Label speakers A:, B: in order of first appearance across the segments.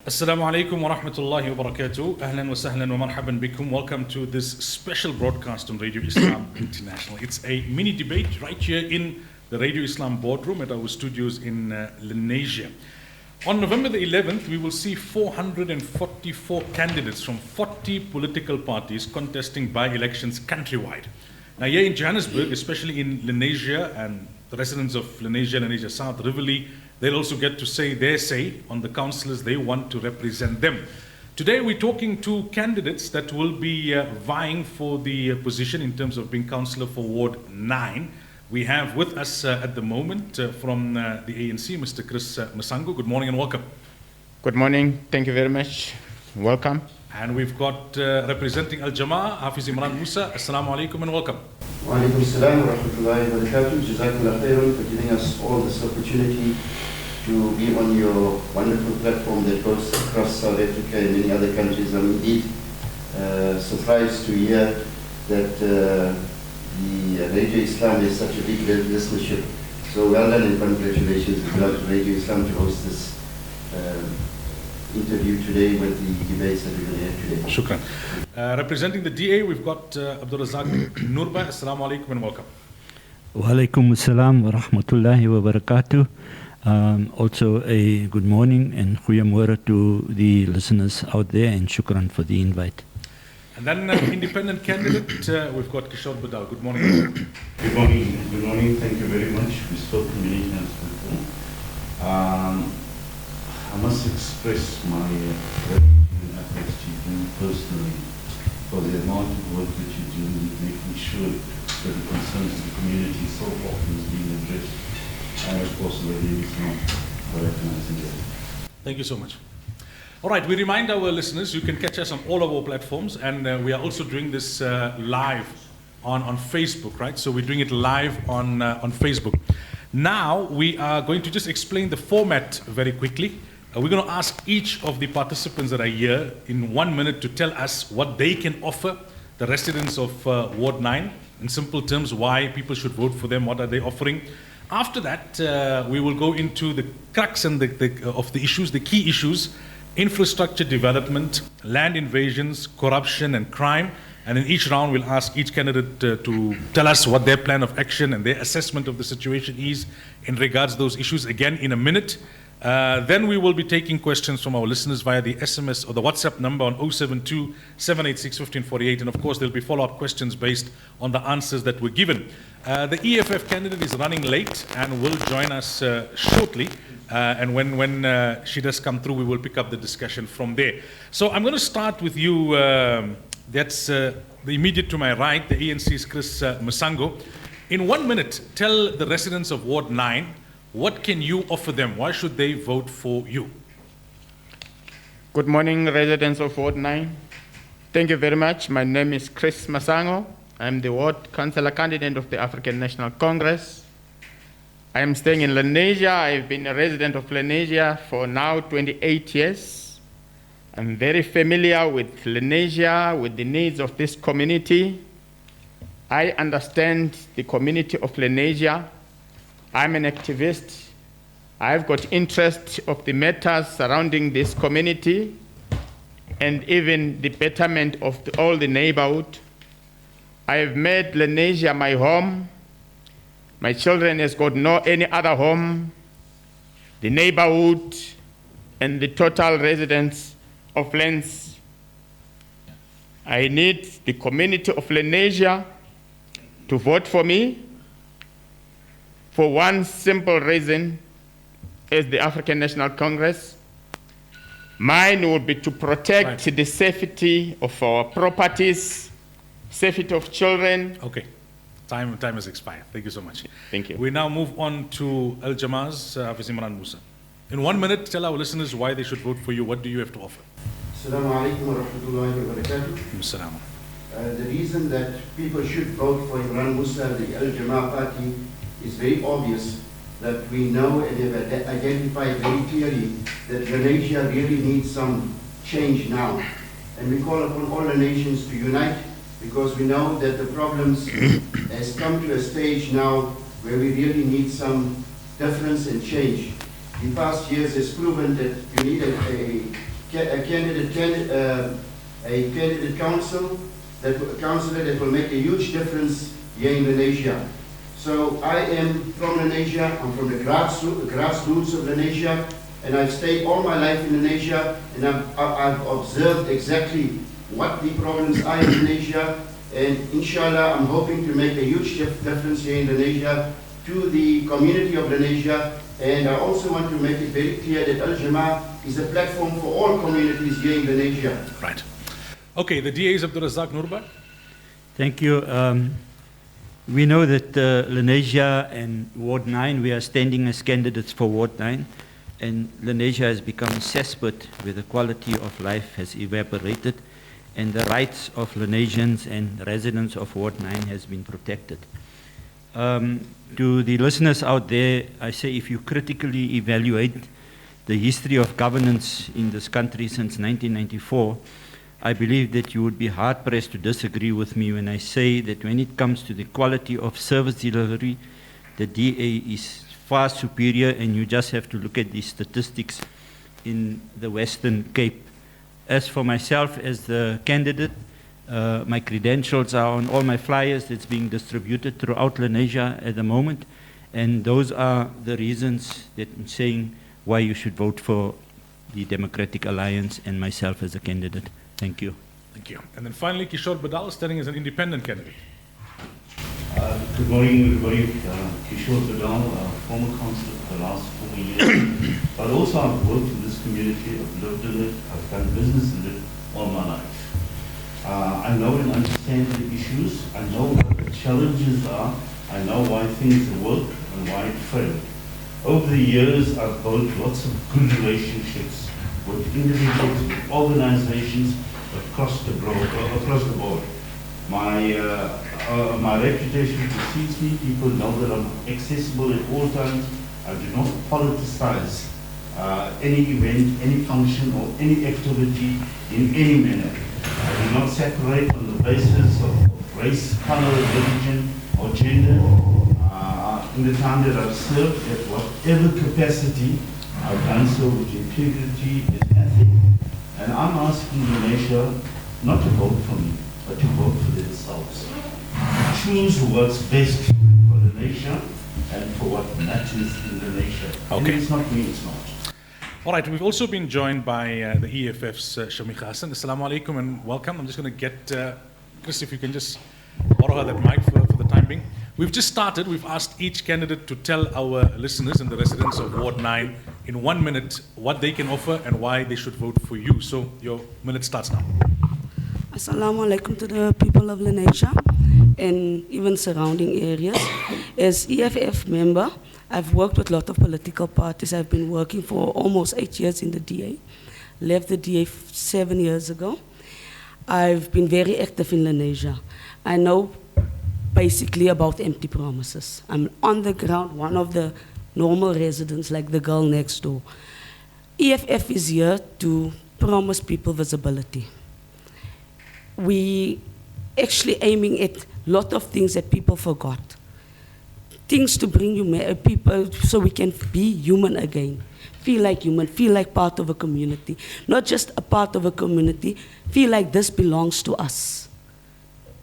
A: Assalamu alaikum wa rahmatullahi wa barakatuh. Ahlan wa sahlan wa marhaban bikum. Welcome to this special broadcast on Radio Islam International. It's a mini debate right here in the Radio Islam boardroom at our studios in Lenasia. On November the 11th, we will see 444 candidates from 40 political parties contesting by-elections countrywide. Now here in Johannesburg, especially in Lenasia and the residents of Lenasia, Lenasia South, Rivoli, they'll also get to say their say on the councillors they want to represent them. Today we're talking to candidates that will be vying for the position in terms of being councillor for Ward 9. We have with us at the moment from the ANC, Mr. Chris Masango. Good morning and welcome.
B: Good morning. Thank you very much. Welcome.
A: And we've got representing Al Jamaa, Hafiz Imran Musa. Assalamu alaikum and welcome.
C: Wa alaikum assalam wa rahmatullahi wa barakatuh. Jazakallah khairan for giving us all this opportunity to be on your wonderful platform that goes across South Africa and many other countries. I'm indeed surprised to hear that the Radio Islam has such a big listenership. So well done and congratulations to Radio Islam to host this interview today with the debates that we're going to have today.
A: Shukran. Representing the DA, we've got Abdul Razak Nurba. Assalamu alaikum and welcome.
D: Wa alaikum assalam wa rahmatullahi wa barakatuh. Also a good morning and goeiemôre to the listeners out there and shukran for the invite.
A: And then independent candidate, we've got Kishore Badal. Good morning.
E: Good morning. Good morning. Thank you very much. We spoke many times before. I must express my gratitude and appreciation to you personally for the amount of work that you do in making sure that the concerns of the community so often is being addressed. And of course, the Radio Islam for recognizing that.
A: Thank you so much. All right, we remind our listeners you can catch us on all of our platforms, and we are also doing this live on Facebook, right? So we're doing it live on Facebook. Now we are going to just explain the format very quickly. We're going to ask each of the participants that are here in 1 minute to tell us what they can offer the residents of Ward 9. In simple terms, why people should vote for them, what are they offering. After that, we will go into the crux and of the issues, the key issues: infrastructure development, land invasions, corruption and crime. And in each round, we'll ask each candidate to tell us what their plan of action and their assessment of the situation is in regards to those issues, again, in a minute. Then we will be taking questions from our listeners via the SMS or the WhatsApp number on 072 786 1548. And of course, there'll be follow-up questions based on the answers that were given. The EFF candidate is running late and will join us shortly. And when she does come through, we will pick up the discussion from there. So I'm going to start with you. That's the immediate to my right, the ANC's Chris Masango. In 1 minute, tell the residents of Ward 9, what can you offer them? Why should they vote for you?
B: Good morning, residents of Ward 9. Thank you very much. My name is Chris Masango. I'm the Ward Councillor candidate of the African National Congress. I am staying in Lenasia. I've been a resident of Lenasia for now 28 years. I'm very familiar with Lenasia, with the needs of this community. I understand the community of Lenasia. I'm an activist. I've got interest of the matters surrounding this community and even the betterment of all the neighborhood. I have made Lenasia my home. My children has got no any other home. The neighborhood and the total residents of Lens. I need the community of Lenasia to vote for me for one simple reason: as the African National Congress, mine would be to protect the safety of our properties, safety of children.
A: Okay. Time has expired. Thank you so much.
B: Thank you.
A: We now move on to Al Jamaa's Hafiz Imran Musa. In 1 minute, tell our listeners why they should vote for you. What do you have to offer?
C: Assalamu alaikum wa rahmatullahi wa barakatuh. The reason that people should vote for Imran Musa, the Al Jamaa party, is very obvious. That we know and have identified very clearly that Lenasia really needs some change now. And we call upon all the nations to unite, because we know that the problems has come to a stage now where we really need some difference and change. The past years has proven that you need a candidate councillor that will make a huge difference here in Lenasia. So I am from Lenasia, I'm from the grassroots of Lenasia, and I've stayed all my life in Lenasia, and I've observed exactly what the problems are in Lenasia, and inshallah I'm hoping to make a huge difference here in Lenasia to the community of Lenasia. And I also want to make it very clear that Al-Jama'ah is a platform for all communities here in Lenasia.
A: Right. Okay, the DA is Abdul Razak Nurba.
D: Thank you. We know that Lenasia and Ward 9, we are standing as candidates for Ward 9, and Lenasia has become a cesspit where the quality of life has evaporated and the rights of Lenasians and residents of Ward 9 has been protected. To the listeners out there, I say if you critically evaluate the history of governance in this country since 1994, I believe that you would be hard-pressed to disagree with me when I say that when it comes to the quality of service delivery, the DA is far superior, and you just have to look at the statistics in the Western Cape. As for myself as the candidate, my credentials are on all my flyers that's being distributed throughout Lenasia at the moment, and those are the reasons that I'm saying why you should vote for the Democratic Alliance and myself as a candidate. Thank you.
A: Thank you. And then finally, Kishore Badal, standing as an independent candidate.
E: Good morning, everybody. Kishore Badal, former councillor for the last 4 years. But also I've worked in this community, I've lived in it, I've done business in it all my life. I know and understand the issues, I know what the challenges are, I know why things work and why it failed. Over the years, I've built lots of good relationships with individuals, with organizations across the board. My reputation precedes me. People know that I'm accessible at all times. I do not politicize any event, any function, or any activity in any manner. I do not separate on the basis of race, color, religion, or gender. In the time that I've served, at whatever capacity, I've done so with integrity and ethic. And I'm asking Lenasia not to vote for me, but to vote for themselves. Choose what's best for Lenasia and for what matters in Lenasia.
A: Okay.
E: And it's not me, it's not.
A: All right, we've also been joined by the EFF's Shamikha Hassan. Assalamu alaikum and welcome. I'm just going to get, Chris, if you can just borrow her that mic for the time being. We've just started. We've asked each candidate to tell our listeners and the residents of Ward 9 in 1 minute what they can offer and why they should vote for you. So your minute starts now.
F: Assalamu alaikum to the people of Lenasia and even surrounding areas. As EFF member, I've worked with a lot of political parties. I've been working for almost 8 years in the DA. Left the DA 7 years ago. I've been very active in Lenasia. I know basically about empty promises. I'm on the ground, one of the normal residents, like the girl next door. EFF is here to promise people visibility. We actually aiming at a lot of things that people forgot. Things to bring you people so we can be human again. Feel like human, feel like part of a community. Not just a part of a community, feel like this belongs to us.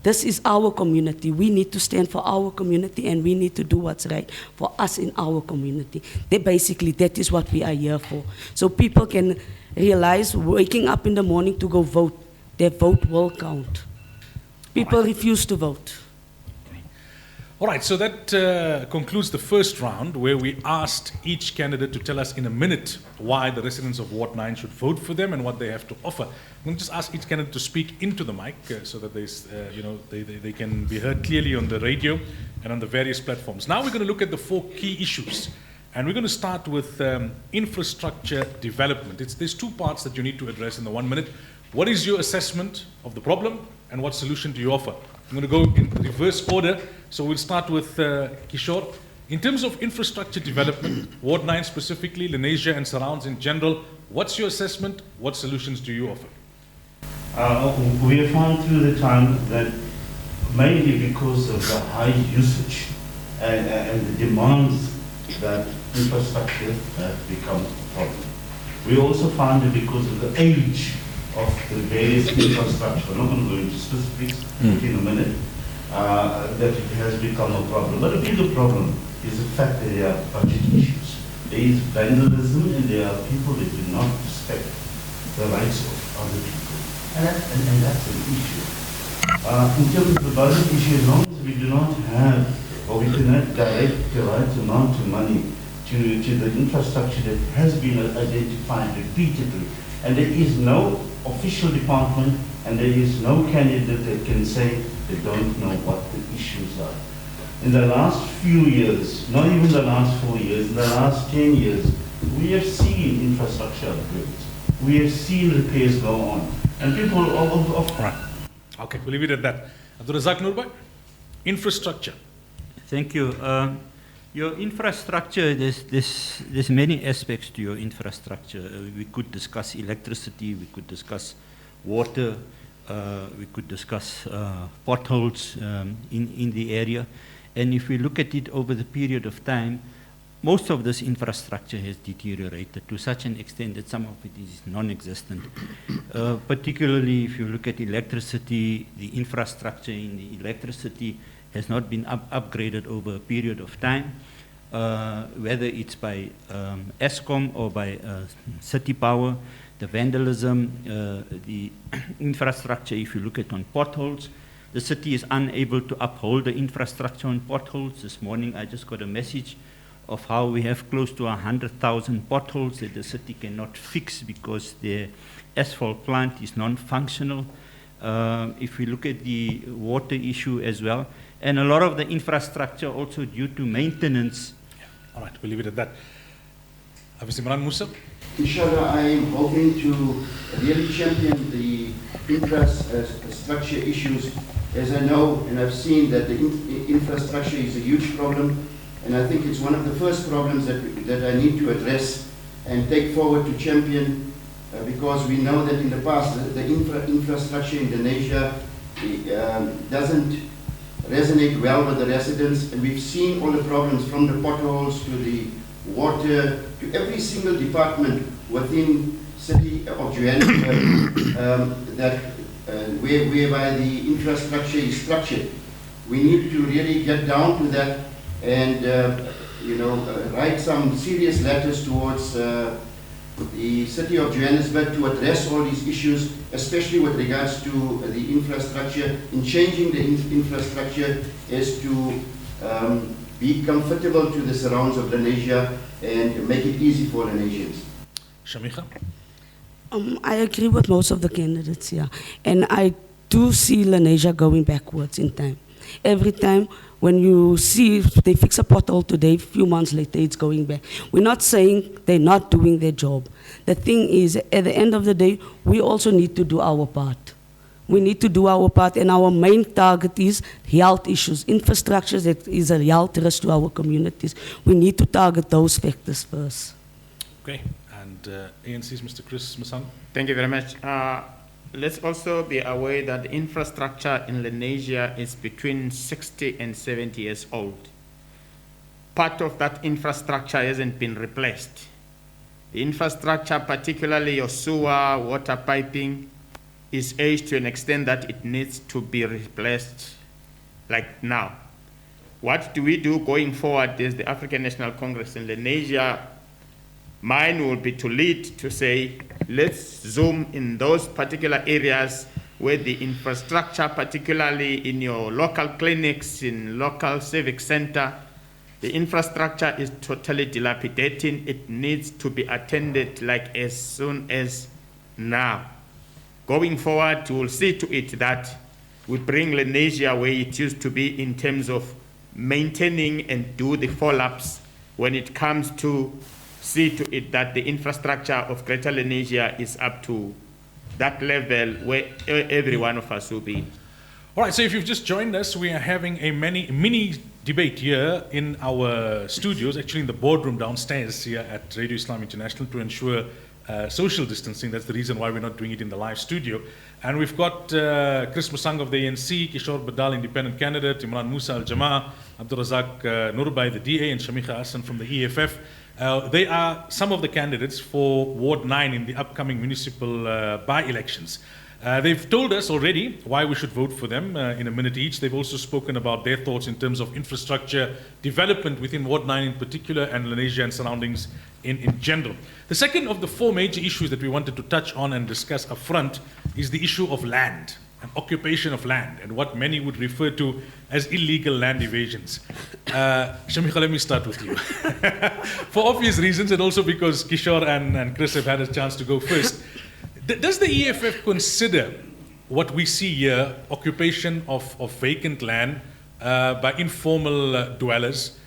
F: This is our community. We need to stand for our community and we need to do what's right for us in our community. That is what we are here for. So people can realize waking up in the morning to go vote, their vote will count. People refuse to vote.
A: All right, so that concludes the first round where we asked each candidate to tell us in a minute why the residents of Ward 9 should vote for them and what they have to offer. I'm going to just ask each candidate to speak into the mic so that they can be heard clearly on the radio and on the various platforms. Now we're going to look at the 4 key issues. And we're going to start with infrastructure development. There's 2 parts that you need to address in the 1 minute. What is your assessment of the problem and what solution do you offer? I'm going to go in reverse order. So we'll start with Kishore. In terms of infrastructure development, Ward 9 specifically, Lenasia and surrounds in general, what's your assessment? What solutions do you offer?
E: We have found through the time that mainly because of the high usage and the demands that infrastructure have become a problem. We also found that because of the age of the various infrastructure, I'm not going to go into specifics in a minute, that it has become a problem. But a bigger problem is the fact that there are budget issues. There is vandalism and there are people that do not respect the rights of other people. And that's an issue. In terms of the budget issue, as long as we do not have, or we cannot direct the right amount of money to the infrastructure that has been identified repeatedly, and there is no official department and there is no candidate that can say they don't know what the issues are. In the last few years, not even the last 4 years, in the last 10 years, we have seen infrastructure upgrades. We have seen repairs go on. And people
A: Right. Okay, we'll leave it at that. Abdul Razak Nurbai, infrastructure.
D: Thank you. Your infrastructure, there's many aspects to your infrastructure. We could discuss electricity, we could discuss water, we could discuss potholes in the area. And if we look at it over the period of time, most of this infrastructure has deteriorated to such an extent that some of it is non-existent. Particularly if you look at electricity, the infrastructure in the electricity has not been upgraded over a period of time, whether it's by Eskom or by city power. The vandalism, the infrastructure, if you look at on potholes, the city is unable to uphold the infrastructure on potholes. This morning I just got a message of how we have close to 100,000 potholes that the city cannot fix because their asphalt plant is non-functional. If we look at the water issue as well, and a lot of the infrastructure also due to maintenance.
A: All right, we'll leave it at that. Hafiz Imran Musa.
C: Inshallah, I am hoping to really champion the infrastructure issues, as I know and I've seen that the infrastructure is a huge problem, and I think it's one of the first problems that I need to address and take forward to champion, because we know that in the past the infrastructure in Lenasia doesn't resonate well with the residents, and we've seen all the problems from the potholes to the water to every single department within city of Johannesburg whereby the infrastructure is structured. We need to really get down to that and write some serious letters towards the city of Johannesburg to address all these issues, especially with regards to the infrastructure, in changing the infrastructure as to be comfortable to the surrounds of Lenasia and make it easy for Lenasians.
A: Shamikha?
F: I agree with most of the candidates here, and I do see Lenasia going backwards in time. Every time when you see they fix a pothole today, a few months later it's going back. We're not saying they're not doing their job. The thing is, at the end of the day, we also need to do our part. We need to do our part, and our main target is health issues, infrastructure that is a health risk to our communities. We need to target those factors first.
A: Okay, and ANC's Mr. Chris Masang.
B: Thank you very much. Let's also be aware that the infrastructure in Lenasia is between 60 and 70 years old. Part of that infrastructure hasn't been replaced. The infrastructure, particularly your sewer, water piping, is aged to an extent that it needs to be replaced like now. What do we do going forward as the African National Congress in Lenasia? Mine will be to lead to say, let's zoom in those particular areas where the infrastructure, particularly in your local clinics, in local civic center, the infrastructure is totally dilapidating. It needs to be attended like as soon as now. Going forward, we will see to it that we bring Lenasia where it used to be in terms of maintaining and do the follow-ups when it comes to see to it that the infrastructure of Greater Lenasia is up to that level where every one of us will be.
A: All right, so if you've just joined us, we are having a mini debate here in our studios, actually in the boardroom downstairs here at Radio Islam International, to ensure social distancing. That's the reason why we're not doing it in the live studio. And we've got Chris Musang of the ANC, Kishore Badal, independent candidate, Imran Musa Al-Jamaa, Abdul Razak Nurbai, the DA, and Shamikha Hassan from the EFF. They are some of the candidates for Ward 9 in the upcoming municipal by-elections. They've told us already why we should vote for them in a minute each. They've also spoken about their thoughts in terms of infrastructure development within Ward 9 in particular and Lenasia and surroundings in general. The second of the four major issues that we wanted to touch on and discuss up front is the issue of land and occupation of land and what many would refer to as illegal land evasions. Shamikha, let me start with you. For obvious reasons and also because Kishore and Chris have had a chance to go first. Does the EFF consider what we see here, occupation of vacant land by informal dwellers?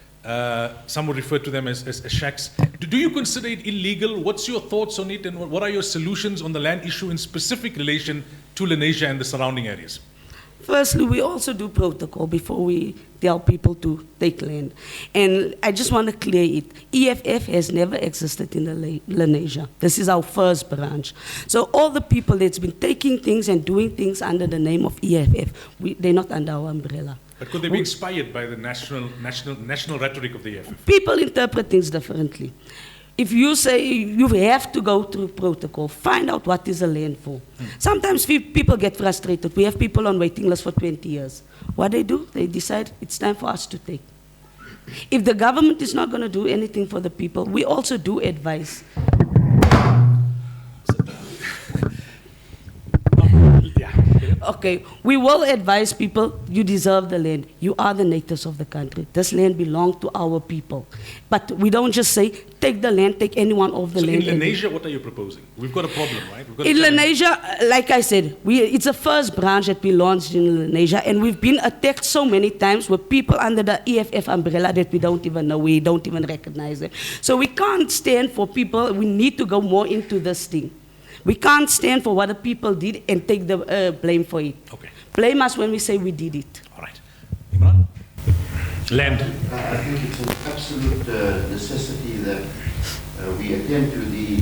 A: Some would refer to them as shacks. Do you consider it illegal? What's your thoughts on it, and what are your solutions on the land issue in specific relation to Lenasia and the surrounding areas?
F: Firstly, we also do protocol before we tell people to take land. And I just want to clear it. EFF has never existed in Lenasia. This is our first branch. So all the people that's been taking things and doing things under the name of EFF, they're not under our umbrella.
A: But could they be inspired by the national rhetoric of the EFF?
F: People interpret things differently. If you say you have to go through protocol, find out what is the land for. Sometimes people get frustrated. We have people on waiting lists for 20 years. What they do, they decide it's time for us to take. If the government is not going to do anything for the people, we also do advise. Okay, we will advise people, you deserve the land. You are the natives of the country. This land belongs to our people. But we don't just say, take the land, take anyone off the land.
A: In Lenasia, what are you proposing? We've got a problem, right?
F: In Lenasia, like I said, it's the first branch that we launched in Lenasia, and we've been attacked so many times with people under the EFF umbrella that we don't even know, we don't even recognize them. So we can't stand for people, we need to go more into this thing. We can't stand for what the people did and take the blame for it.
A: Okay.
F: Blame us when we say we did it.
A: All right. Imran? Land.
C: I think it's an absolute necessity that we attend to the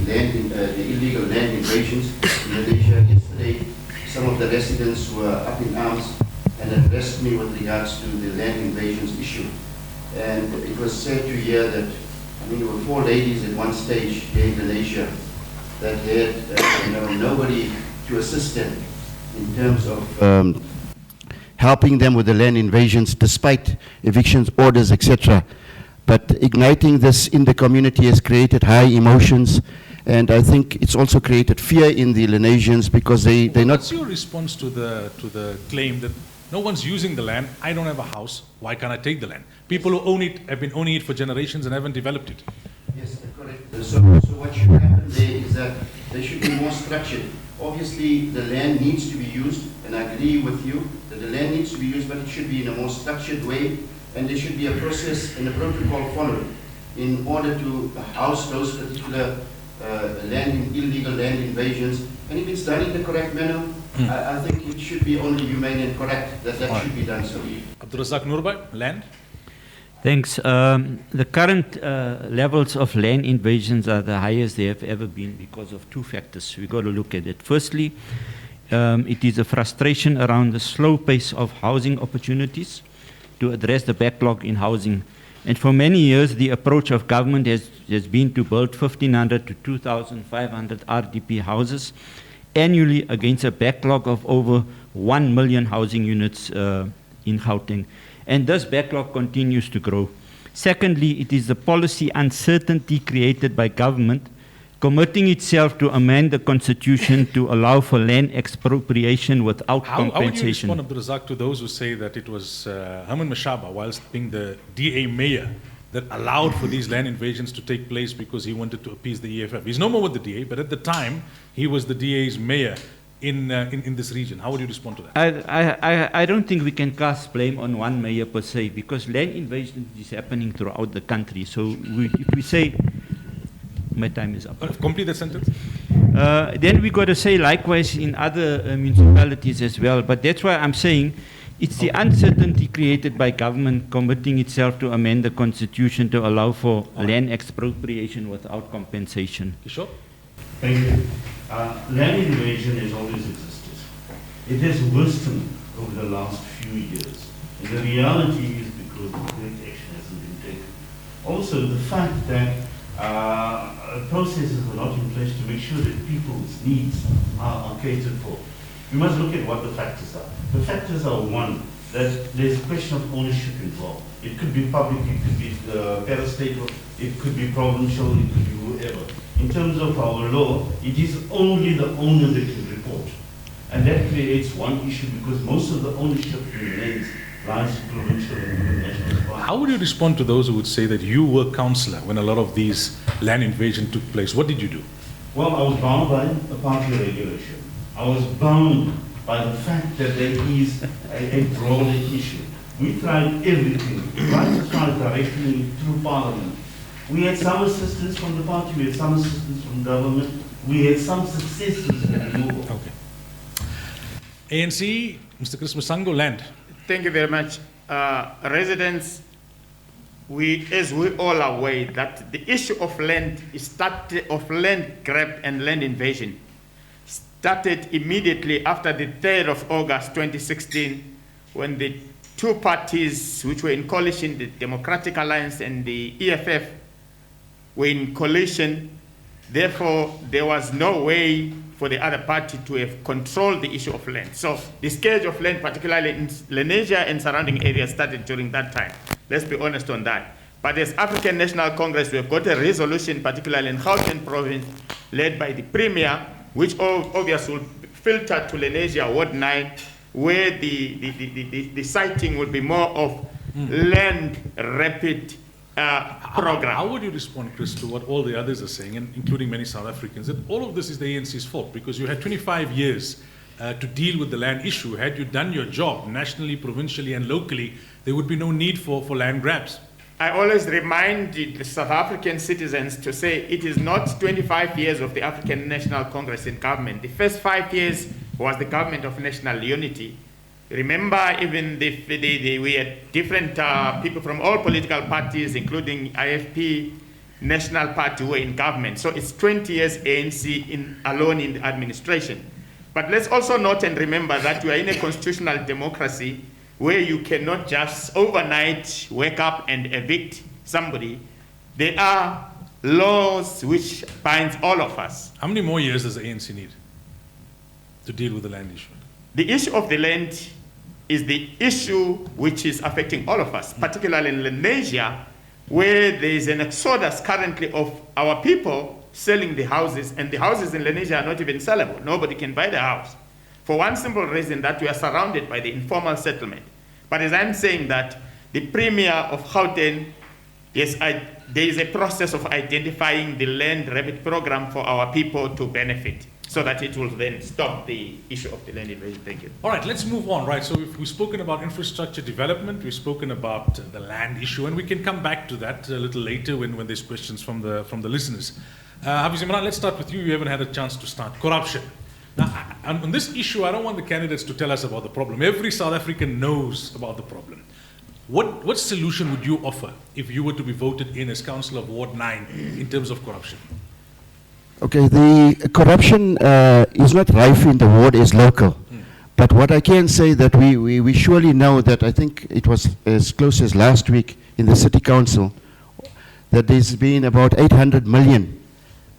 C: illegal land invasions in Malaysia. Yesterday, some of the residents were up in arms and addressed me with regards to the land invasions issue. And it was sad to hear that, there were 4 ladies at one stage here in Malaysia that had nobody to assist them in terms of helping them with the land invasions despite evictions orders, etc. But igniting this in the community has created high emotions, and I think it's also created fear in the Lenasians because they're not...
A: What's your response to the claim that no one's using the land, I don't have a house, why can't I take the land? People who own it have been owning it for generations and haven't developed it.
C: Yes, correct. So what should happen there is that they should be more structured. Obviously, the land needs to be used, and I agree with you that the land needs to be used, but it should be in a more structured way, and there should be a process and a protocol followed in order to house those particular illegal land invasions. And if it's done in the correct manner, I think it should be only humane and correct that should be done so.
A: Abdul Razak Nurbai, land?
D: Thanks. The current levels of land invasions are the highest they have ever been because of 2 factors. We've got to look at it. Firstly, it is a frustration around the slow pace of housing opportunities to address the backlog in housing. And for many years, the approach of government has been to build 1,500 to 2,500 RDP houses annually against a backlog of over 1 million housing units in Gauteng. And this backlog continues to grow. Secondly, it is the policy uncertainty created by government committing itself to amend the constitution to allow for land expropriation without compensation.
A: How would you respond, Abdul Razak, to those who say that it was Herman Mashaba, whilst being the DA mayor, that allowed for these land invasions to take place because he wanted to appease the EFF? He's no more with the DA, but at the time, he was the DA's mayor in this region. How would you respond to that?
D: I don't think we can cast blame on one mayor per se, because land invasion is happening throughout the country. So if we say, my time is up.
A: Complete that sentence.
D: Then we got to say likewise in other municipalities as well. But that's why I'm saying it's the uncertainty created by government committing itself to amend the constitution to allow for land expropriation without compensation.
A: Kishore?
E: Thank you. Land invasion has always existed. It has worsened over the last few years. And the reality is because correct action hasn't been taken. Also, the fact that processes were not in place to make sure that people's needs are catered for. We must look at what the factors are. The factors are, one, that there's a question of ownership involved. It could be public, it could be parastatal, it could be provincial, it could be whoever. In terms of our law, it is only the owner that can report. And that creates one issue because most of the ownership in lands lies in provincial and national parks.
A: How would you respond to those who would say that you were councillor when a lot of these land invasion took place? What did you do?
E: Well, I was bound by a party regulation. I was bound by the fact that there is a broader issue. We tried everything, right as far as directing it through Parliament. We had some assistance from the party, we had some assistance from government, we had some successes in the removal.
A: Okay. ANC, Mr. Chris Masango, land.
B: Thank you very much. Residents, as we all are aware, that the issue of land grab and land invasion started immediately after the 3rd of August 2016, when the two parties which were in coalition, the Democratic Alliance and the EFF, were in coalition. Therefore, there was no way for the other party to have controlled the issue of land. So the scourge of land, particularly in Lenasia and surrounding areas, started during that time. Let's be honest on that. But as African National Congress, we have got a resolution, particularly in Gauteng province, led by the Premier, which obviously will filter to Lenasia Ward 9, where the siting will be more of land rapid program.
A: How would you respond, Chris, to what all the others are saying, and including many South Africans, that all of this is the ANC's fault because you had 25 years to deal with the land issue? Had you done your job nationally, provincially, and locally, there would be no need for land grabs.
B: I always remind the South African citizens to say it is not 25 years of the African National Congress in government. The first 5 years was the government of national unity. Remember, even we had different people from all political parties, including IFP, National Party, who were in government. So it's 20 years ANC alone in the administration. But let's also note and remember that we are in a constitutional democracy where you cannot just overnight wake up and evict somebody. There are laws which binds all of us.
A: How many more years does the ANC need to deal with the land issue?
B: The issue of the land is the issue which is affecting all of us, particularly in Lenasia, where there is an exodus currently of our people selling the houses, and the houses in Lenasia are not even sellable. Nobody can buy the house. For one simple reason, that we are surrounded by the informal settlement. But as I'm saying that, the Premier of Gauteng, yes, there is a process of identifying the land rapid program for our people to benefit, so that it will then stop the issue of the land invasion. Thank you.
A: All right, let's move on, right? So we've spoken about infrastructure development, we've spoken about the land issue, and we can come back to that a little later when there's questions from the listeners. Hafiz Imran, let's start with you. You haven't had a chance to start. Corruption. Now, on this issue, I don't want the candidates to tell us about the problem. Every South African knows about the problem. What solution would you offer if you were to be voted in as councillor of Ward 9 in terms of corruption?
C: Okay, the corruption is not rife in the ward, is local. But what I can say that we surely know that, I think it was as close as last week in the City Council, that there's been about 800 million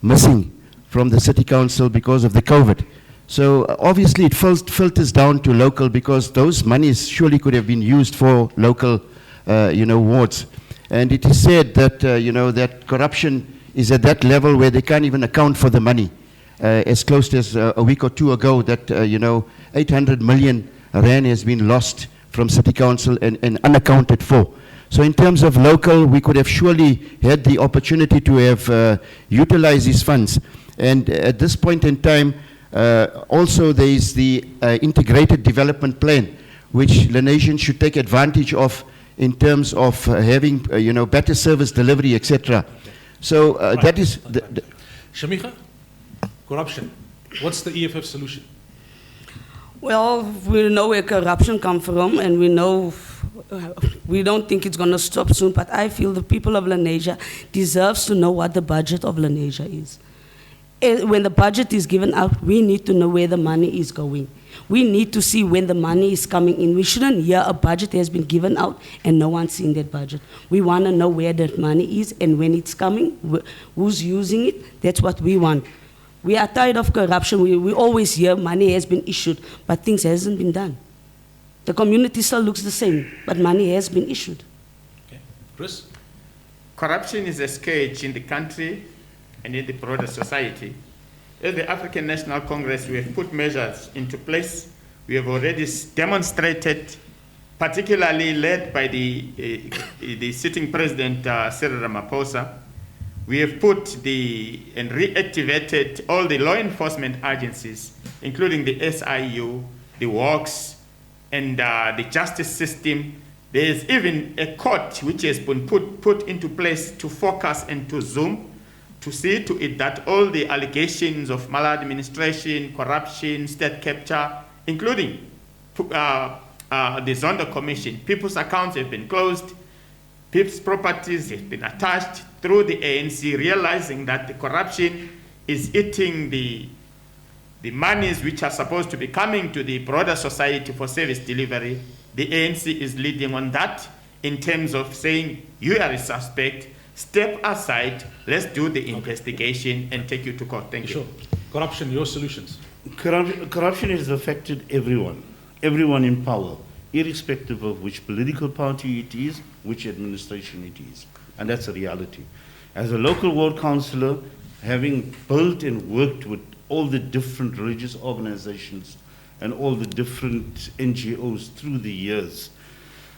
C: missing from the City Council because of the COVID. So obviously it filters down to local, because those monies surely could have been used for local, wards. And it is said that, that corruption is at that level where they can't even account for the money. As close as a week or two ago, that 800 million rand has been lost from City Council and unaccounted for. So in terms of local, we could have surely had the opportunity to have utilized these funds. And at this point in time, also there is the integrated development plan, which Lenasians should take advantage of in terms of having better service delivery, etc. So
A: right.
C: that is...
A: Shamikha, corruption. What's the EFF solution?
F: Well, we know where corruption comes from, and we know we don't think it's going to stop soon, but I feel the people of Lenasia deserves to know what the budget of Lenasia is. when the budget is given out, we need to know where the money is going. We need to see when the money is coming in. We shouldn't hear a budget has been given out and no one's seen that budget. We want to know where that money is and when it's coming, who's using it. That's what we want. We are tired of corruption. We always hear money has been issued, but things hasn't been done. The community still looks the same, but money has been issued.
A: Okay. Chris?
B: Corruption is a scourge in the country and in the broader society. As the African National Congress, we have put measures into place. We have already demonstrated, particularly led by the sitting president, Cyril Ramaphosa. We have put and reactivated all the law enforcement agencies, including the SIU, the WOCs, and the justice system. There is even a court which has been put into place to focus and to zoom, to see to it that all the allegations of maladministration, corruption, state capture, including the Zondo Commission, people's accounts have been closed, people's properties have been attached through the ANC, realizing that the corruption is eating the monies which are supposed to be coming to the broader society for service delivery. The ANC is leading on that in terms of saying, you are a suspect, step aside, let's do the investigation and take you to court. Thank you.
A: Sure. Corruption, your solutions.
E: Corruption has affected everyone in power, irrespective of which political party it is, which administration it is. And that's a reality. As a local ward councillor, having built and worked with all the different religious organizations and all the different NGOs through the years,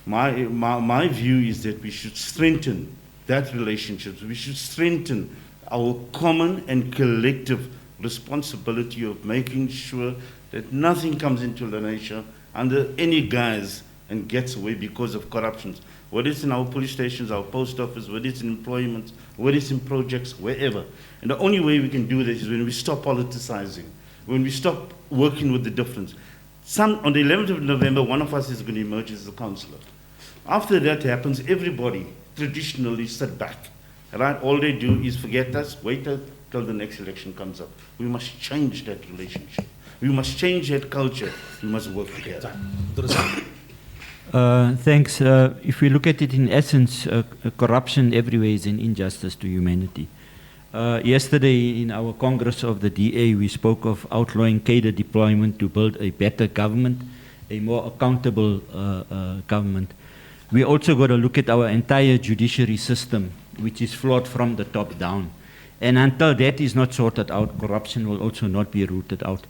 E: my view is that we should strengthen that relationship. We should strengthen our common and collective responsibility of making sure that nothing comes into Lenasia under any guise and gets away because of corruption. Whether it's in our police stations, our post office, whether it's in employment, whether it's in projects, wherever. And the only way we can do this is when we stop politicizing, when we stop working with the difference. On the 11th of November, one of us is going to emerge as a councillor. After that happens, everybody traditionally sit back. Right? All they do is forget us, wait till the next election comes up. We must change that relationship. We must change that culture. We must work together.
D: Thanks. If we look at it in essence, corruption everywhere is an injustice to humanity. Yesterday in our Congress of the DA, we spoke of outlawing cadre deployment to build a better government, a more accountable government. We also got to look at our entire judiciary system, which is flawed from the top down. And until that is not sorted out, corruption will also not be rooted out.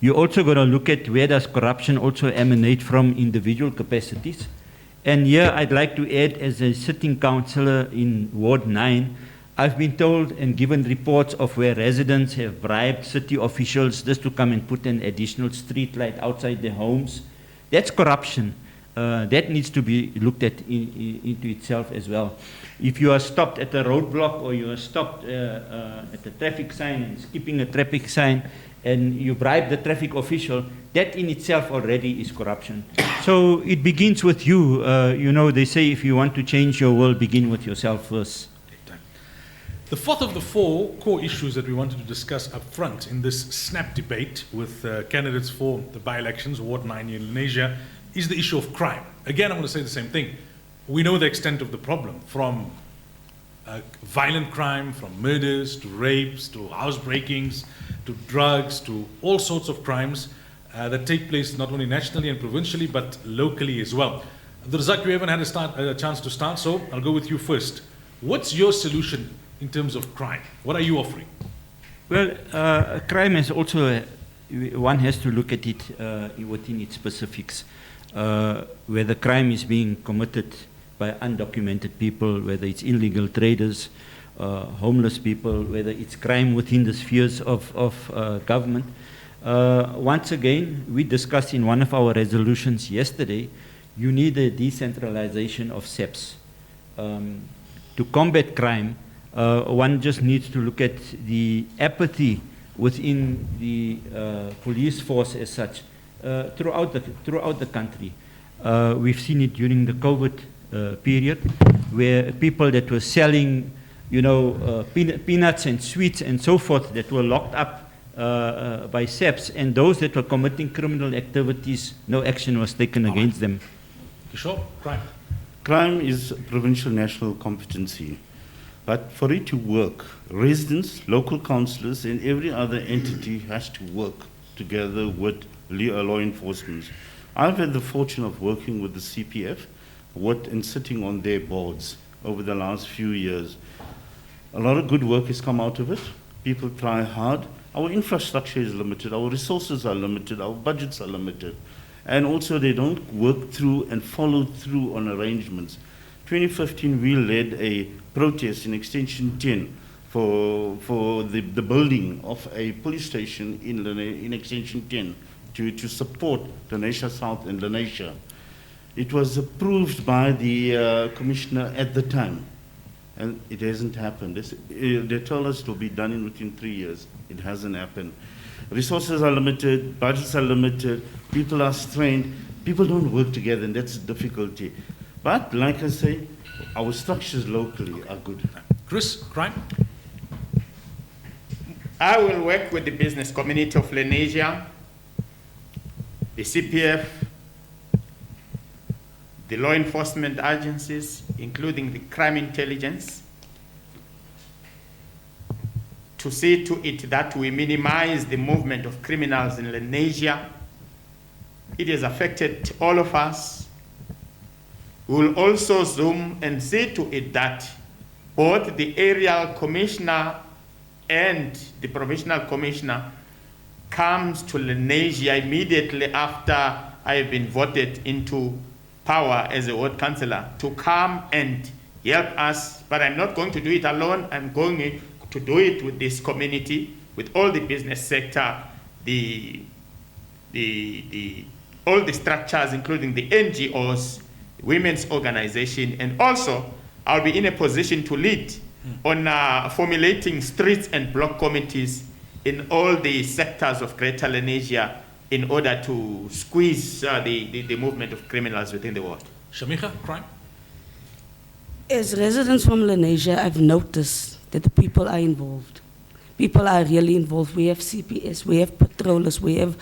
D: You also got to look at where does corruption also emanate from individual capacities. And here I'd like to add, as a sitting councillor in Ward 9, I've been told and given reports of where residents have bribed city officials just to come and put an additional street light outside their homes. That's corruption. That needs to be looked at into itself as well. If you are stopped at a roadblock or you are stopped at a traffic sign and skipping a traffic sign and you bribe the traffic official, that in itself already is corruption. So it begins with you. You know, they say if you want to change your world, begin with yourself first.
A: The fourth of the four core issues that we wanted to discuss up front in this snap debate with candidates for the by-elections, Ward 9 in Lenasia, is the issue of crime. Again, I'm going to say the same thing. We know the extent of the problem, from violent crime, from murders, to rapes, to housebreakings, to drugs, to all sorts of crimes that take place not only nationally and provincially, but locally as well. Razak, you haven't had a chance to start, so I'll go with you first. What's your solution in terms of crime? What are you offering?
D: Well, crime is also, one has to look at it within its specifics. Whether crime is being committed by undocumented people, whether it's illegal traders, homeless people, whether it's crime within the spheres of government. Once again, we discussed in one of our resolutions yesterday, you need a decentralization of SEPs. To combat crime, one just needs to look at the apathy within the police force as such throughout the country. We've seen it during the COVID period, where people that were selling, peanuts and sweets and so forth that were locked up by SAPS, and those that were committing criminal activities, no action was taken against them.
A: Kishore, crime.
E: Crime is provincial national competency. But for it to work, residents, local councillors, and every other entity has to work together with law enforcement. I've had the fortune of working with the CPF and sitting on their boards over the last few years. A lot of good work has come out of it. People try hard. Our infrastructure is limited. Our resources are limited. Our budgets are limited. And also they don't work through and follow through on arrangements. 2015, we led a protest in Extension 10 for the building of a police station in Extension 10 to support Lenasia South and Lenasia. It was approved by the commissioner at the time, and it hasn't happened. They told us it will be done within 3 years. It hasn't happened. Resources are limited, budgets are limited, people are strained, people don't work together, and that's the difficulty. But, like I say, our structures locally are good.
A: Chris, crime.
B: I will work with the business community of Lenasia, the CPF, the law enforcement agencies, including the crime intelligence, to see to it that we minimize the movement of criminals in Lenasia. It has affected all of us. We will also zoom and see to it that both the aerial commissioner and the provincial commissioner comes to Lenasia immediately after I have been voted into power as a ward councillor to come and help us. But I'm not going to do it alone. I'm going to do it with this community, with all the business sector, all the structures, including the NGOs, women's organization, and also I'll be in a position to lead on formulating streets and block committees in all the sectors of Greater Lenasia in order to squeeze the movement of criminals within the ward.
A: Shamika, crime.
F: As residents from Lenasia, I've noticed that the people are involved. People are really involved. We have CPS, we have patrollers, we have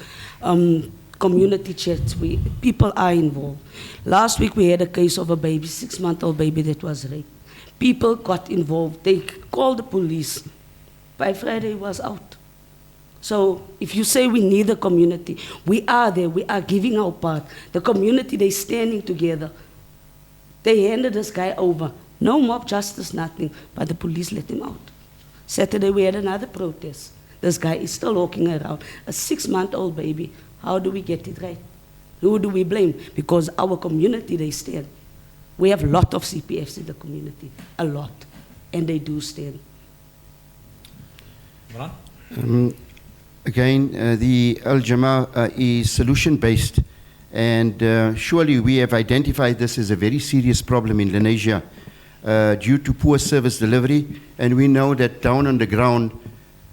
F: community chats, people are involved. Last week we had a case of a baby, 6-month-old baby that was raped. People got involved, they called the police. By Friday it was out. So if you say we need the community, we are there, we are giving our part. The community, they're standing together. They handed this guy over. No mob justice, nothing, but the police let him out. Saturday we had another protest. This guy is still walking around, a 6-month-old baby. How do we get it right? Who do we blame? Because our community, they stand. We have a lot of CPFs in the community, a lot, and they do stand.
C: Again, the Al Jamaa is solution-based, and surely we have identified this as a very serious problem in Lenasia due to poor service delivery, and we know that down on the ground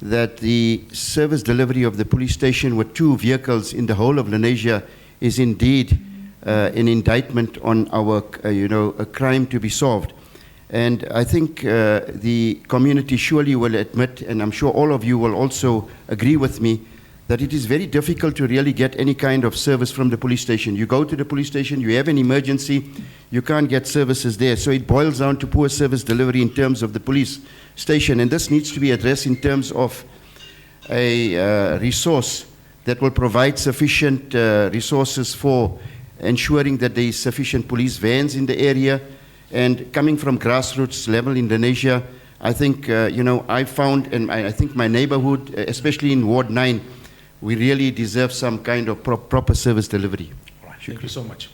C: that the service delivery of the police station with 2 vehicles in the whole of Lenasia is indeed an indictment on our, a crime to be solved. And I think the community surely will admit, and I'm sure all of you will also agree with me, that it is very difficult to really get any kind of service from the police station. You go to the police station, you have an emergency, you can't get services there. So it boils down to poor service delivery in terms of the police station. And this needs to be addressed in terms of a resource that will provide sufficient resources for ensuring that there is sufficient police vans in the area. And coming from grassroots level in Lenasia, I think, I found, and I think my neighborhood, especially in Ward 9, we really deserve some kind of proper service delivery.
A: All right, thank you so much.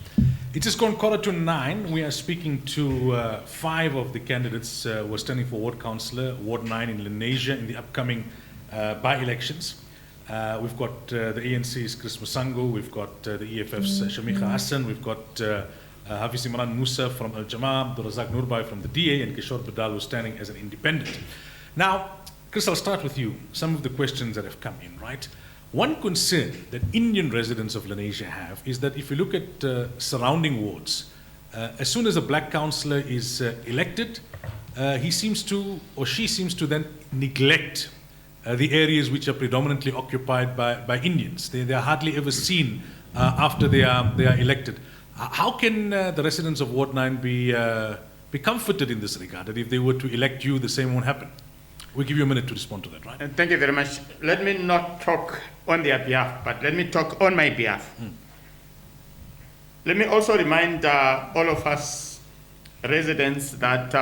A: It is gone 9:15. We are speaking to 5 of the candidates who are standing for Ward Councillor, Ward 9 in Lenasia in the upcoming by-elections. We've got the ANC's Chris Masango, we've got the EFF's Shamika Hassan, we've got Hafiz Imran Musa from Al Jamaa, Abdul Razak Nurbai from the DA, and Kishore Badal who's standing as an independent. Now, Chris, I'll start with you. Some of the questions that have come in, right? One concern that Indian residents of Lenasia have is that if you look at surrounding wards, as soon as a black councillor is elected, he seems to, or she seems to then neglect the areas which are predominantly occupied by Indians. They are hardly ever seen after they are elected. How can the residents of Ward 9 be comforted in this regard, that if they were to elect you, the same won't happen? We'll give you a minute to respond to that, right?
B: Thank you very much. Let me not talk on their behalf, but let me talk on my behalf. Let me also remind all of us residents that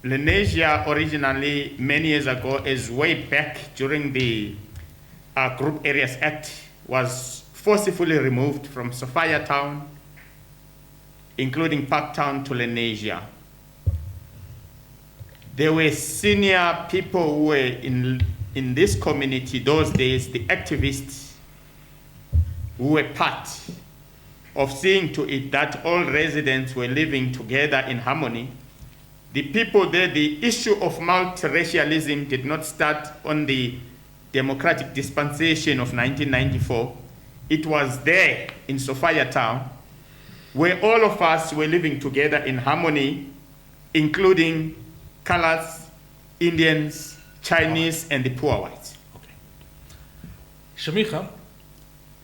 B: Lenasia originally, many years ago, is way back during the Group Areas Act, was forcibly removed from Sophia Town, including Parktown, to Lenasia. There were senior people who were in this community those days, the activists who were part of seeing to it that all residents were living together in harmony. The people there, the issue of multiracialism did not start on the democratic dispensation of 1994. It was there in Sophia Town, where all of us were living together in harmony, including colors, Indians, Chinese, and the poor whites.
A: Okay. Shamikha,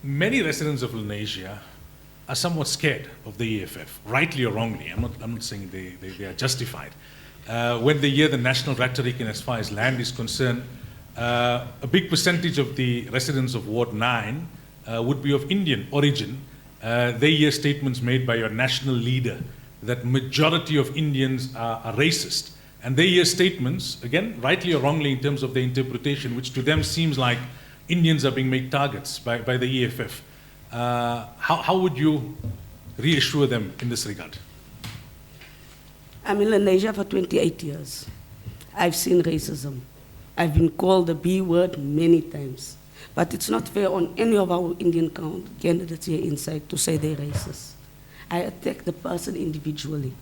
A: many residents of Lenasia are somewhat scared of the EFF, rightly or wrongly. I'm not saying they are justified. When they hear the national rhetoric and as far as land is concerned, a big percentage of the residents of Ward 9 would be of Indian origin. They hear statements made by your national leader that majority of Indians are racist. And they hear statements, again, rightly or wrongly in terms of their interpretation, which to them seems like Indians are being made targets by the EFF. How would you reassure them in this regard?
F: I'm in Lenasia for 28 years. I've seen racism. I've been called the B word many times. But it's not fair on any of our Indian candidates here inside to say they're racist. I attack the person individually.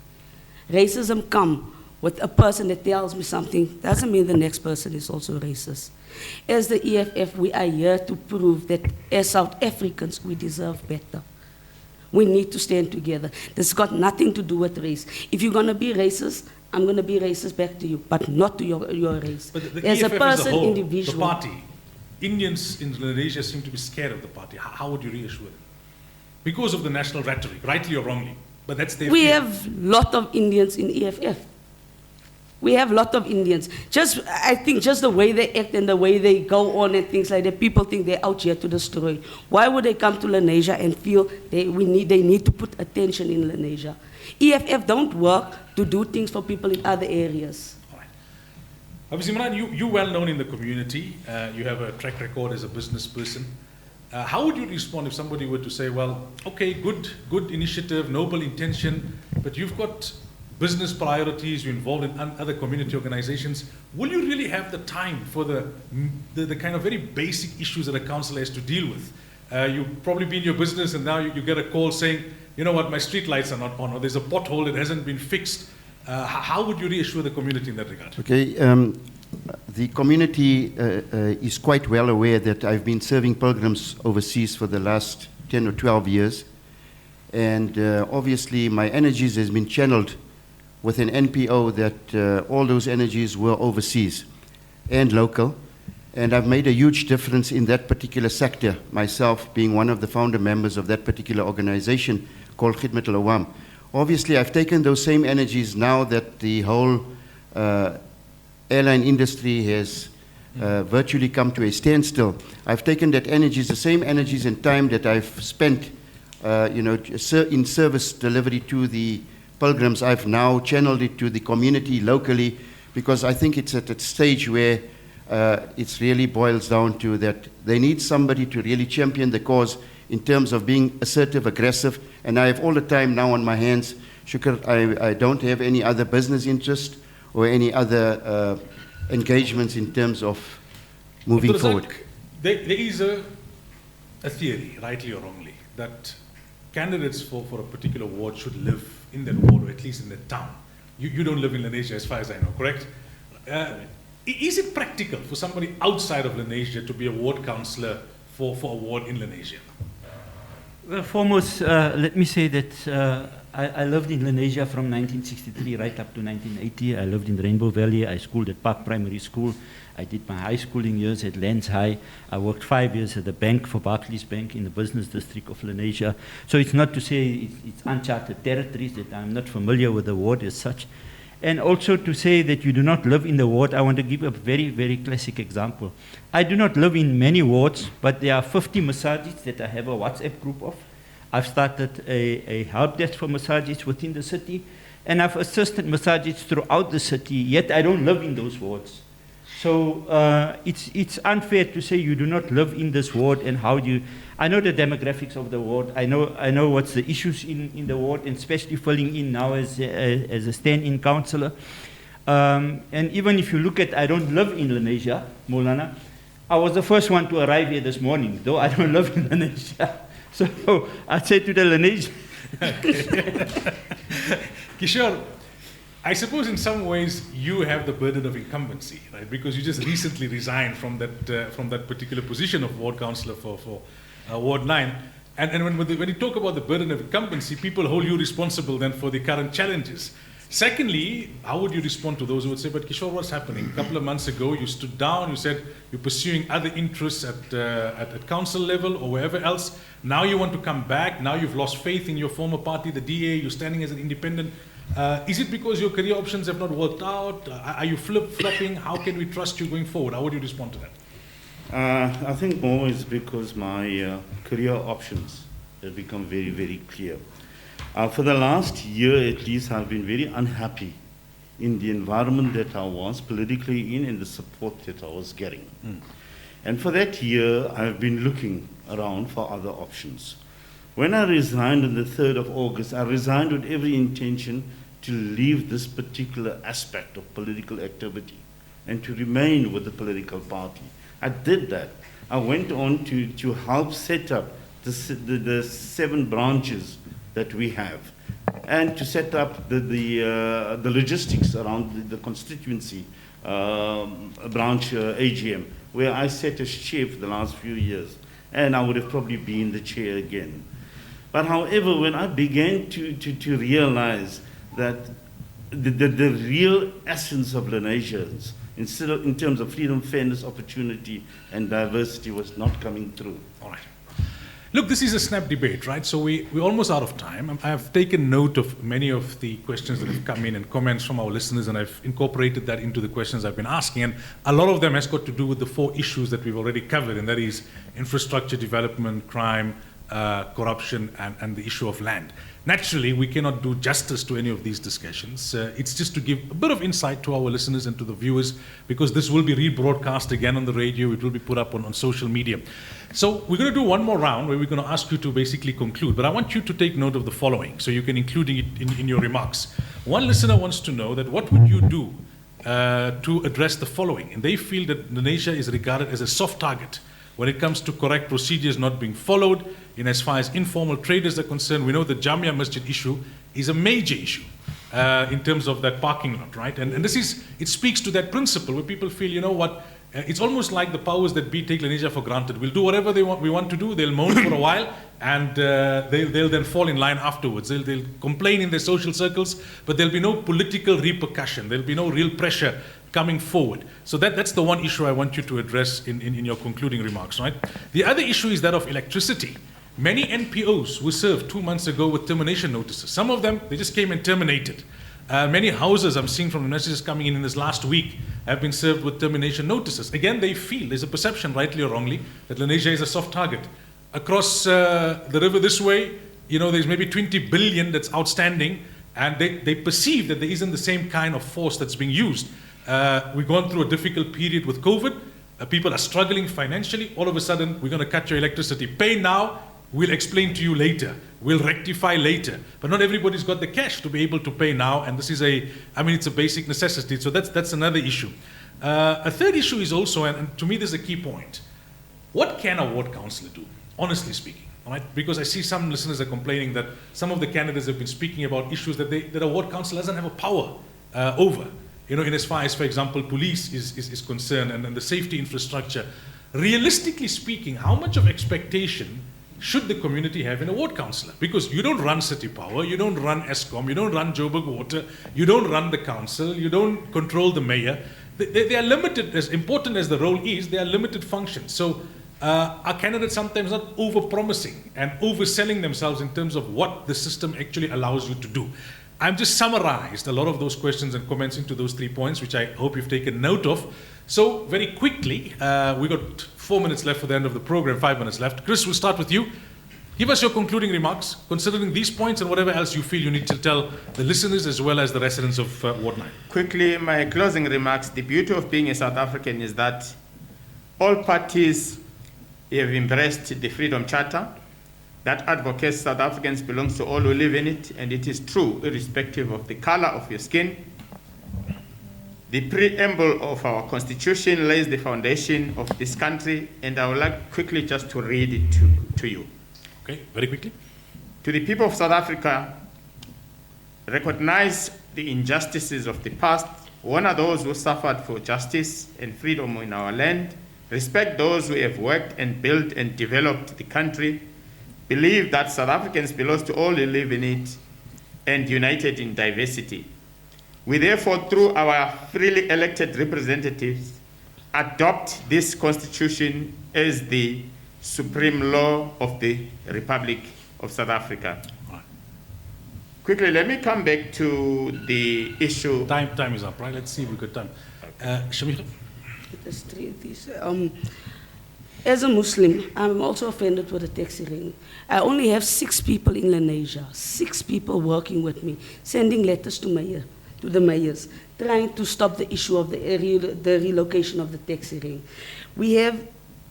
F: Racism comes with a person that tells me something, doesn't mean the next person is also racist. As the EFF, we are here to prove that as South Africans, we deserve better. We need to stand together. This has got nothing to do with race. If you're going to be racist, I'm going to be racist back to you, but not to your race.
A: But the
F: as
A: EFF
F: a person,
A: as a whole,
F: individual.
A: the party, Indians in Lenasia seem to be scared of the party. How would you reassure them? Because of the national rhetoric, rightly or wrongly. But that's their
F: We
A: fear.
F: have a lot of Indians in EFF. We have a lot of Indians. I think just the way they act and the way they go on and things like that, people think they're out here to destroy. Why would they come to Lenasia and feel they need to put attention in Lenasia? EFF don't work to do things for people in other areas.
A: All right. Obviously, Imran, you're well known in the community. You have a track record as a business person. How would you respond if somebody were to say, well, okay, good initiative, noble intention, but you've got business priorities, you're involved in other community organizations. Will you really have the time for the kind of very basic issues that a councillor has to deal with? You've probably been in your business and now you get a call saying, you know what, my street lights are not on, or there's a pothole that hasn't been fixed. How would you reassure the community in that regard?
C: Okay, the community is quite well aware that I've been serving pilgrims overseas for the last 10 or 12 years. And obviously my energies has been channeled with an NPO that all those energies were overseas and local. And I've made a huge difference in that particular sector, myself being one of the founder members of that particular organization called Khidmat al-Awam. Obviously, I've taken those same energies now that the whole airline industry has virtually come to a standstill. I've taken that energies, the same energies and time that I've spent in service delivery to the pilgrims, I've now channeled it to the community locally, because I think it's at that stage where it really boils down to that they need somebody to really champion the cause in terms of being assertive, aggressive, and I have all the time now on my hands. Shukr, I don't have any other business interest or any other engagements in terms of moving forward.
A: There is a theory, rightly or wrongly, that candidates for a particular ward should live in that ward, or at least in that town. You don't live in Lenasia as far as I know, correct? Is it practical for somebody outside of Lenasia to be a ward councillor for a ward in Lenasia?
D: Well, foremost, let me say that I lived in Lenasia from 1963 right up to 1980. I lived in Rainbow Valley. I schooled at Park Primary School. I did my high schooling years at Lens High. I worked 5 years at the bank for Barclays Bank in the business district of Lenasia. So it's not to say it's uncharted territories, that I'm not familiar with the ward as such. And also to say that you do not live in the ward, I want to give a very, very classic example. I do not live in many wards, but there are 50 masajids that I have a WhatsApp group of. I've started a help desk for masajids within the city, and I've assisted masajids throughout the city, yet I don't live in those wards. So it's unfair to say you do not live in this ward and how you... I know the demographics of the ward. I know what's the issues in the ward, and especially filling in now as a stand-in councillor. And even if you look at, I don't live in Lenasia, Maulana. I was the first one to arrive here this morning, though I don't live in Lenasia. So I said to the Lenasia...
A: Kishore, I suppose in some ways you have the burden of incumbency, right? Because you just recently resigned from that particular position of ward councillor for Ward 9. And when you talk about the burden of incumbency, people hold you responsible then for the current challenges. Secondly, how would you respond to those who would say, but Kishore, what's happening? A couple of months ago, you stood down, you said you're pursuing other interests at council level or wherever else. Now you want to come back. Now you've lost faith in your former party, the DA. You're standing as an independent. Is it because your career options have not worked out? Are you flip-flopping? How can we trust you going forward? How would you respond to that?
E: I think more is because my career options have become very, very clear. For the last year at least, I've been very unhappy in the environment that I was politically in and the support that I was getting. And for that year, I've been looking around for other options. When I resigned on the 3rd of August, I resigned with every intention to leave this particular aspect of political activity and to remain with the political party. I did that. I went on to help set up the 7 branches that we have, and to set up the logistics around the constituency branch AGM, where I sat as chair for the last few years, and I would have probably been the chair again. But however, when I began to realize that the real essence of Lenasians, in terms of freedom, fairness, opportunity, and diversity, was not coming through.
A: All right. Look, this is a snap debate, right? So we're almost out of time. I have taken note of many of the questions that have come in and comments from our listeners, and I've incorporated that into the questions I've been asking. And a lot of them has got to do with the 4 issues that we've already covered, and that is infrastructure, development, crime, corruption, and the issue of land. Naturally, we cannot do justice to any of these discussions. It's just to give a bit of insight to our listeners and to the viewers, because this will be rebroadcast again on the radio. It will be put up on social media. So we're going to do one more round where we're going to ask you to basically conclude. But I want you to take note of the following, so you can include it in your remarks. One listener wants to know that what would you do to address the following? And they feel that Lenasia is regarded as a soft target when it comes to correct procedures not being followed. In as far as informal traders are concerned, we know the Jamia Masjid issue is a major issue in terms of that parking lot, right? And it speaks to that principle where people feel, you know what, it's almost like the powers that be take Lenasia for granted. We'll do whatever we want to do. They'll moan for a while, and they'll then fall in line afterwards. They'll complain in their social circles, but there'll be no political repercussion. There'll be no real pressure coming forward. So that's the one issue I want you to address in your concluding remarks, right? The other issue is that of electricity. Many NPOs were served 2 months ago with termination notices. Some of them, they just came and terminated. Many houses I'm seeing from the messages coming in this last week have been served with termination notices. Again, they feel, there's a perception, rightly or wrongly, that Lenasia is a soft target. Across the river this way, you know, there's maybe 20 billion that's outstanding, and they perceive that there isn't the same kind of force that's being used. We've gone through a difficult period with COVID. People are struggling financially. All of a sudden, we're going to cut your electricity. Pay now. We'll explain to you later. We'll rectify later. But not everybody's got the cash to be able to pay now. And this is it's a basic necessity. So that's another issue. A third issue is also, and to me this is a key point, what can a ward councillor do, honestly speaking? Right? Because I see some listeners are complaining that some of the candidates have been speaking about issues that a ward councillor doesn't have a power over. You know, in as far as, for example, police is concerned, and the safety infrastructure. Realistically speaking, how much of expectation should the community have in a ward councillor? Because you don't run City Power, you don't run ESCOM, you don't run Joburg Water, you don't run the council, you don't control the mayor. They are limited, as important as the role is, they are limited functions. So are candidates sometimes not over-promising and overselling themselves in terms of what the system actually allows you to do? I've just summarized a lot of those questions and comments into those 3 points, which I hope you've taken note of. So very quickly, we've got 4 minutes left for the end of the program, 5 minutes left. Chris, we'll start with you. Give us your concluding remarks, considering these points and whatever else you feel you need to tell the listeners as well as the residents of Ward 9.
B: Quickly, my closing remarks. The beauty of being a South African is that all parties have embraced the Freedom Charter that advocates South Africans belongs to all who live in it, and it is true irrespective of the color of your skin. The preamble of our Constitution lays the foundation of this country, and I would like quickly just to read it to you.
A: Okay, very quickly.
B: To the people of South Africa, recognize the injustices of the past, honor those who suffered for justice and freedom in our land, respect those who have worked and built and developed the country, believe that South Africans belong to all who live in it, and united in diversity. We therefore, through our freely elected representatives, adopt this Constitution as the supreme law of the Republic of South Africa.
A: Right.
B: Quickly, let me come back to the issue.
A: Time is up, right? Let's see if we got time. Shamira?
F: There's 3 of these. As a Muslim, I'm also offended with the taxi ring. I only have 6 people in Lenasia, 6 people working with me, sending letters to the mayors, trying to stop the issue of the relocation of the taxi ring. We have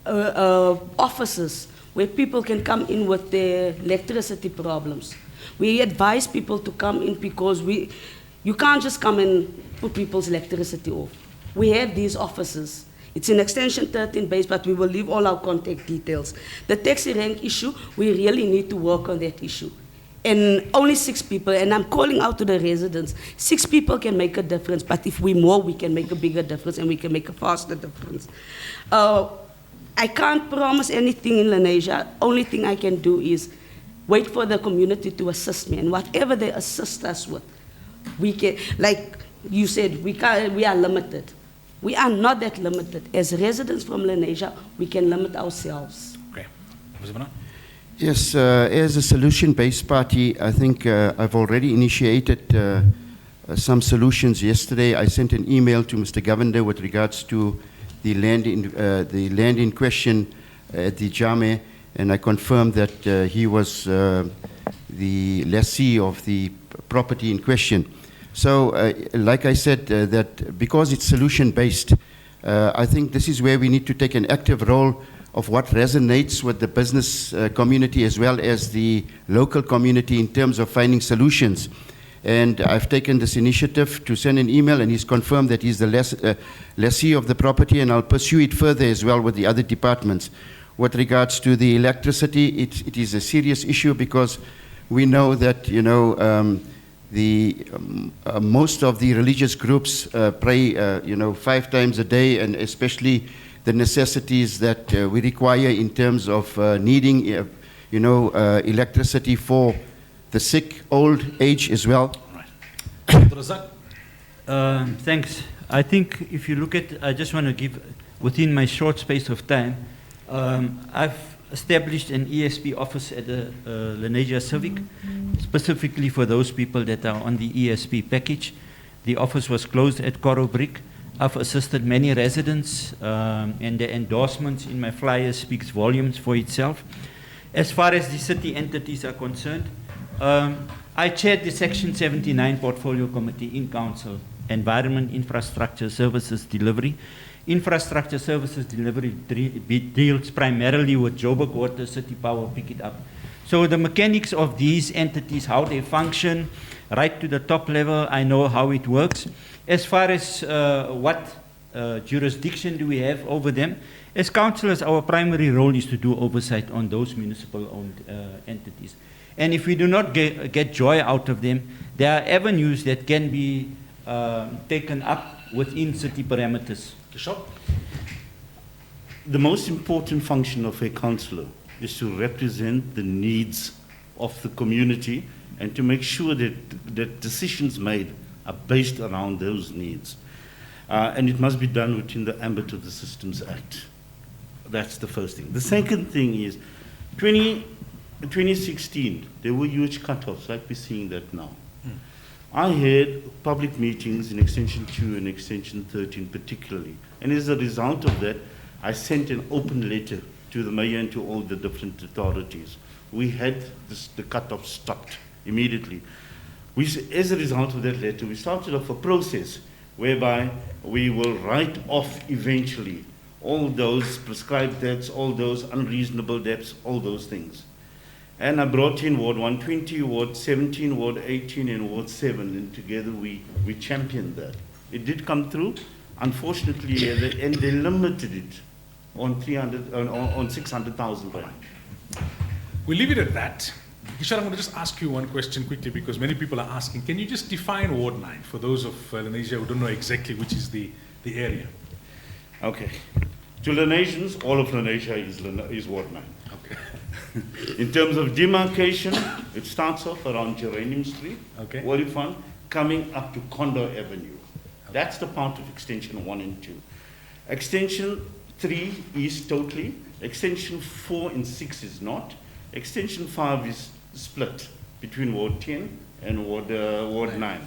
F: offices where people can come in with their electricity problems. We advise people to come in because you can't just come and put people's electricity off. We have these offices. It's in Extension 13 base, but we will leave all our contact details. The taxi rank issue, we really need to work on that issue. And only 6 people, and I'm calling out to the residents, 6 people can make a difference, but if we're more, we can make a bigger difference and we can make a faster difference. I can't promise anything in Lenasia. Only thing I can do is wait for the community to assist me, and whatever they assist us with, we can, like you said, we are limited. We are not that limited. As residents from Lenasia, we can limit ourselves.
A: Okay.
C: Yes, as a solution-based party, I think I've already initiated some solutions. Yesterday, I sent an email to Mr. Governor with regards to the land in question at the Jame, and I confirmed that he was the lessee of the property in question. So, like I said, that because it's solution-based, I think this is where we need to take an active role of what resonates with the business community as well as the local community in terms of finding solutions. And I've taken this initiative to send an email, and he's confirmed that he's the lessee of the property, and I'll pursue it further as well with the other departments. With regards to the electricity, it is a serious issue because we know that, you know, most of the religious groups pray, 5 times a day, and especially the necessities that we require in terms of needing, electricity for the sick, old age as well.
D: Thanks. I think if you look at, I just want to give, within my short space of time, I've established an ESP office at the Lenasia Civic, specifically for those people that are on the ESP package. The office was closed at Coral Brick. I've assisted many residents, and the endorsements in my flyer speaks volumes for itself. As far as the city entities are concerned, I chaired the Section 79 Portfolio Committee in Council, Environment, Infrastructure, Services Delivery. Infrastructure Services Delivery deals primarily with Joburg Water, City Power, pick it up. So the mechanics of these entities, how they function, right to the top level, I know how it works. As far as what jurisdiction do we have over them, as councillors, our primary role is to do oversight on those municipal-owned entities. And if we do not get joy out of them, there are avenues that can be taken up within city parameters.
E: The most important function of a councillor is to represent the needs of the community and to make sure that decisions made are based around those needs. And it must be done within the ambit of the Systems Act. That's the first thing. The second thing is 2016, there were huge cutoffs, like we're seeing that now. I had public meetings in Extension 2 and Extension 13 particularly. And as a result of that, I sent an open letter to the mayor and to all the different authorities. We had the cutoff stopped immediately. As a result of that letter, we started off a process whereby we will write off eventually all those prescribed debts, all those unreasonable debts, all those things. And I brought in Ward 120, Ward 17, Ward 18, and Ward 7, and together we championed that. It did come through. Unfortunately, at the end, they limited it on 600,000 rand.
A: We'll leave it at that. Kishore, I'm going to just ask you one question quickly because many people are asking. Can you just define Ward 9 for those of Lenasia who don't know exactly which is the area?
E: Okay. To Lenasians, all of Lenasia is Ward 9.
A: Okay.
E: In terms of demarcation, it starts off around Geranium Street,
A: Okay.
E: Warifan, coming up to Condor Avenue. That's the part of Extension 1 and 2. Extension 3 is totally. Extension 4 and 6 is not. Extension 5 is split between Ward 10 and Ward 9.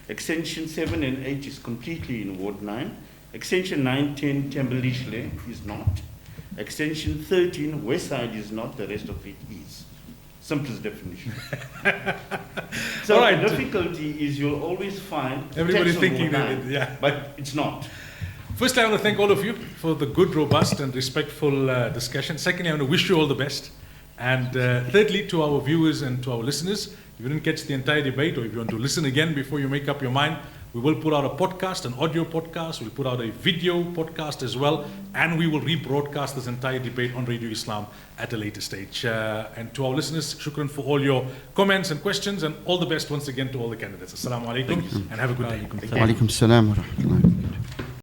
E: Extension 7 and 8 is completely in Ward 9. Extension 9, 10, Tembelishle is not. Extension 13, West Side is not, the rest of it is. Simplest definition. So
A: All right.
E: the difficulty is you'll always find
A: Everybody's
E: text on
A: thinking
E: Ward
A: that
E: 9,
A: yeah.
E: but it's not.
A: Firstly, I want to thank all of you for the good, robust, and respectful discussion. Secondly, I want to wish you all the best. And thirdly, to our viewers and to our listeners, if you didn't catch the entire debate, or if you want to listen again before you make up your mind, we will put out a podcast, an audio podcast. We'll put out a video podcast as well. And we will rebroadcast this entire debate on Radio Islam at a later stage. And to our listeners, shukran for all your comments and questions. And all the best once again to all the candidates. Assalamu alaikum and have a good day.
C: Wa alaikum salam wa rahmatullahi.